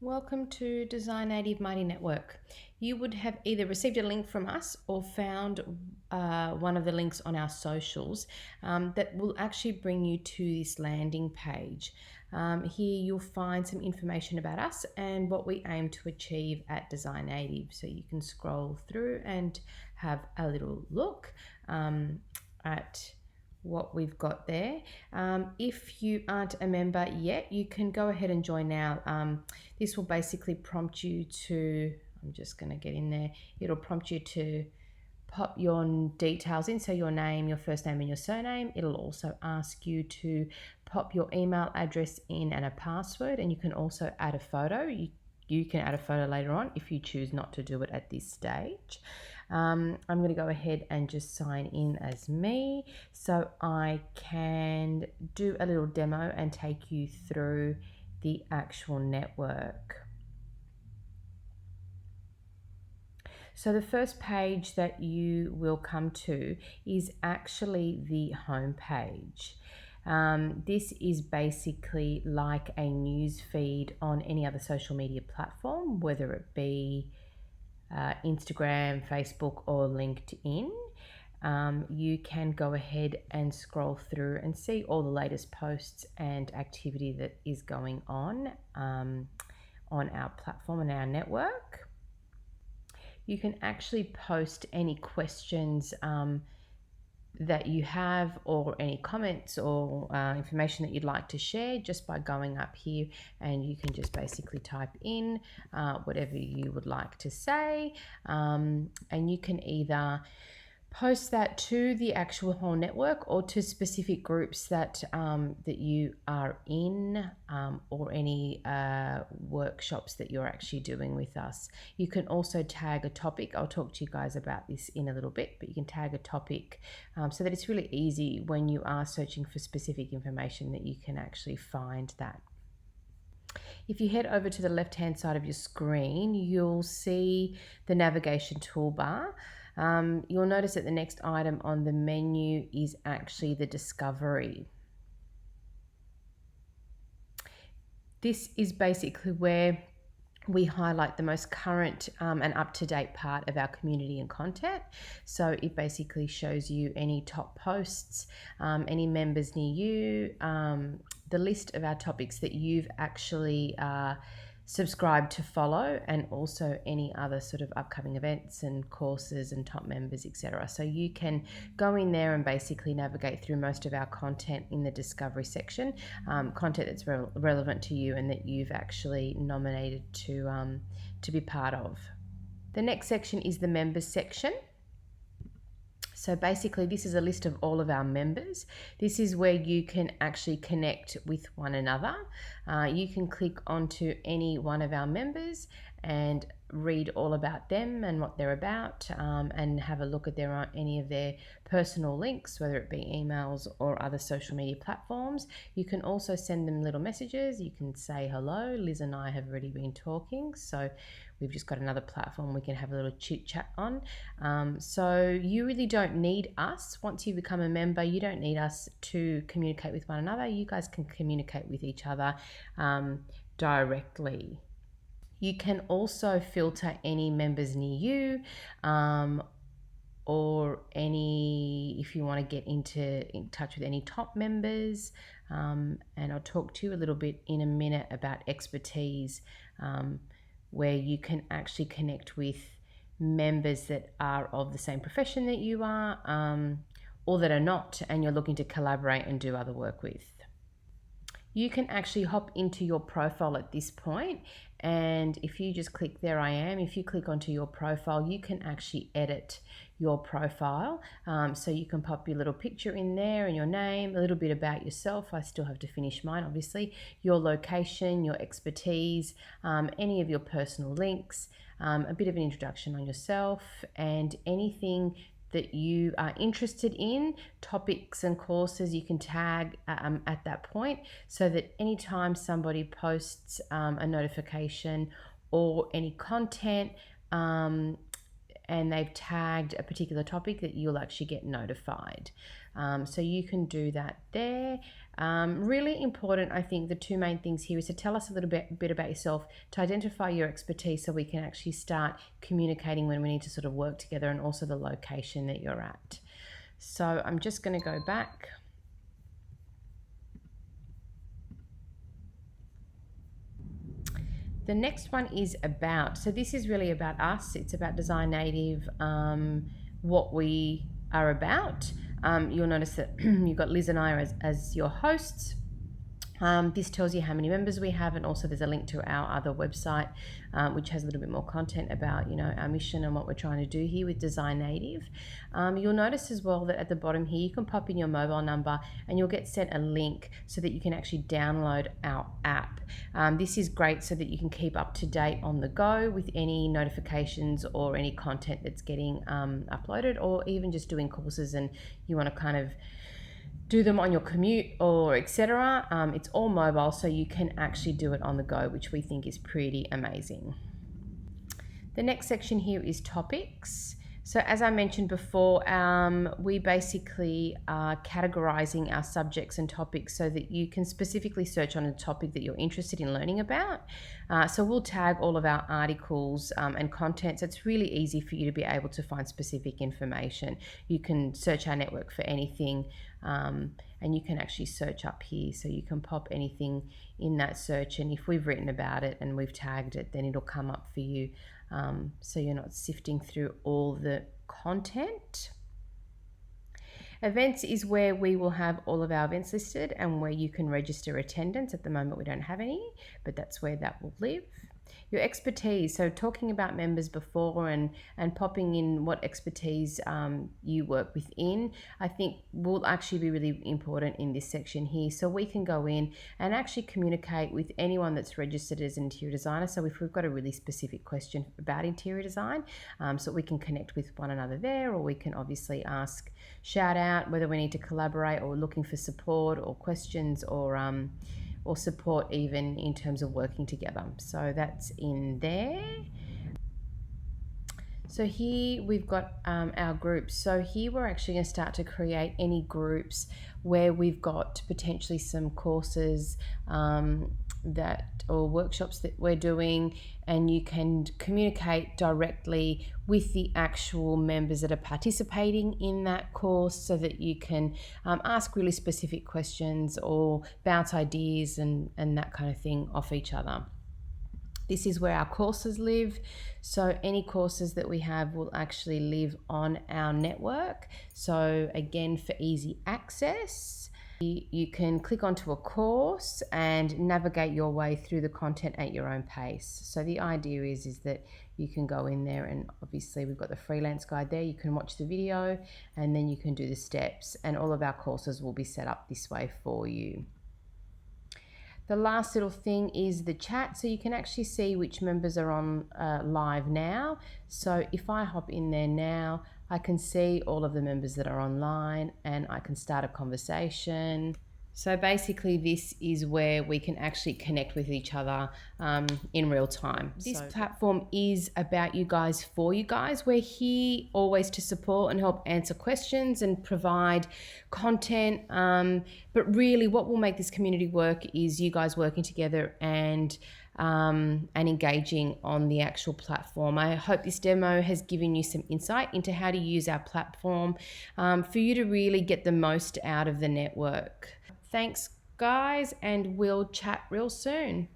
Welcome to Designative Mighty Network. You would have either received a link from us or found one of the links on our socials that will actually bring you to this landing page. Here you'll find some information about us and what we aim to achieve at Designative. So you can scroll through and have a little look at what we've got there. If you aren't a member yet, you can go ahead and join now. This will basically prompt you to, I'm just going to get in there, it'll prompt you to pop your details in, so your name, your first name and your surname. It'll also ask you to pop your email address in and a password, and you can also add a photo. You can add a photo later on if you choose not to do it at this stage. I'm going to go ahead and just sign in as me so I can do a little demo and take you through the actual network. So the first page that you will come to is actually the home page. This is basically like a news feed on any other social media platform, whether it be Instagram, Facebook, or LinkedIn. You can go ahead and scroll through and see all the latest posts and activity that is going on our platform and our network. You can actually post any questions that you have, or any comments or information that you'd like to share, just by going up here, and you can just basically type in whatever you would like to say, and you can either post that to the actual whole network or to specific groups that you are in, or any workshops that you're actually doing with us. You can also tag a topic. I'll talk to you guys about this in a little bit, but you can tag a topic so that it's really easy when you are searching for specific information that you can actually find that. If you head over to the left hand side of your screen, you'll see the navigation toolbar. You'll notice that the next item on the menu is actually the discovery. This is basically where we highlight the most current and up-to-date part of our community and content. So it basically shows you any top posts, any members near you, the list of our topics that you've actually subscribe to follow, and also any other sort of upcoming events and courses and top members, etc. So you can go in there and basically navigate through most of our content in the discovery section, content that's relevant to you and that you've actually nominated to be part of. The next section is the members section. So basically this is a list of all of our members. This is where you can actually connect with one another. You can click onto any one of our members and read all about them and what they're about, and have a look at any of their personal links, whether it be emails or other social media platforms. You can also send them little messages. You can say hello. Liz and I have already been talking, so we've just got another platform we can have a little chit chat on. So you really don't need us. Once you become a member, you don't need us to communicate with one another. You guys can communicate with each other directly. You can also filter any members near you, or if you want to get in touch with any top members. And I'll talk to you a little bit in a minute about expertise, where you can actually connect with members that are of the same profession that you are, or that are not, and you're looking to collaborate and do other work with. You can actually hop into your profile at this point, and if you just click there I am, if you click onto your profile, you can actually edit your profile. So you can pop your little picture in there and your name, a little bit about yourself. I still have to finish mine, obviously. Your location, your expertise, any of your personal links, a bit of an introduction on yourself, and anything that you are interested in, topics and courses you can tag at that point, so that anytime somebody posts a notification or any content, and they've tagged a particular topic, that you'll actually get notified. So you can do that there. Really important, I think the two main things here is to tell us a little bit about yourself, to identify your expertise so we can actually start communicating when we need to sort of work together, and also the location that you're at. So I'm just going to go back. The next one is about, so this is really about us. It's about Designative, what we are about. You'll notice that you've got Liz and I as your hosts. This tells you how many members we have, and also there's a link to our other website, which has a little bit more content about, you know, our mission and what we're trying to do here with Designative. You'll notice as well that at the bottom here, you can pop in your mobile number and you'll get sent a link so that you can actually download our app. This is great so that you can keep up to date on the go with any notifications or any content that's getting uploaded, or even just doing courses and you want to kind of do them on your commute or etc. It's all mobile, so you can actually do it on the go, which we think is pretty amazing. The next section here is topics. So as I mentioned before, we basically are categorizing our subjects and topics so that you can specifically search on a topic that you're interested in learning about. So we'll tag all of our articles and content, so it's really easy for you to be able to find specific information. You can search our network for anything, and you can actually search up here, so you can pop anything in that search, and if we've written about it and we've tagged it, then it'll come up for you, so you're not sifting through all the content. Events is where we will have all of our events listed and where you can register attendance. At the moment we don't have any, but that's where that will live. Your expertise, so talking about members before and popping in what expertise you work within, I think will actually be really important in this section here. So we can go in and actually communicate with anyone that's registered as an interior designer. So if we've got a really specific question about interior design, so we can connect with one another there, or we can obviously shout out whether we need to collaborate or looking for support or questions, or support even in terms of working together. So that's in there. So here we've got our groups. So here we're actually going to start to create any groups where we've got potentially some courses or workshops that we're doing, and you can communicate directly with the actual members that are participating in that course, so that you can ask really specific questions or bounce ideas and that kind of thing off each other. This is where our courses live. So any courses that we have will actually live on our network. So again, for easy access, you can click onto a course and navigate your way through the content at your own pace. So the idea is that you can go in there, and obviously we've got the freelance guide there. You can watch the video and then you can do the steps, and all of our courses will be set up this way for you. The last little thing is the chat, so you can actually see which members are on live now. So if I hop in there now, I can see all of the members that are online and I can start a conversation. So basically this is where we can actually connect with each other in real time. This platform is about you guys, for you guys. We're here always to support and help answer questions and provide content. But really what will make this community work is you guys working together and engaging on the actual platform. I hope this demo has given you some insight into how to use our platform for you to really get the most out of the network. Thanks guys, and we'll chat real soon.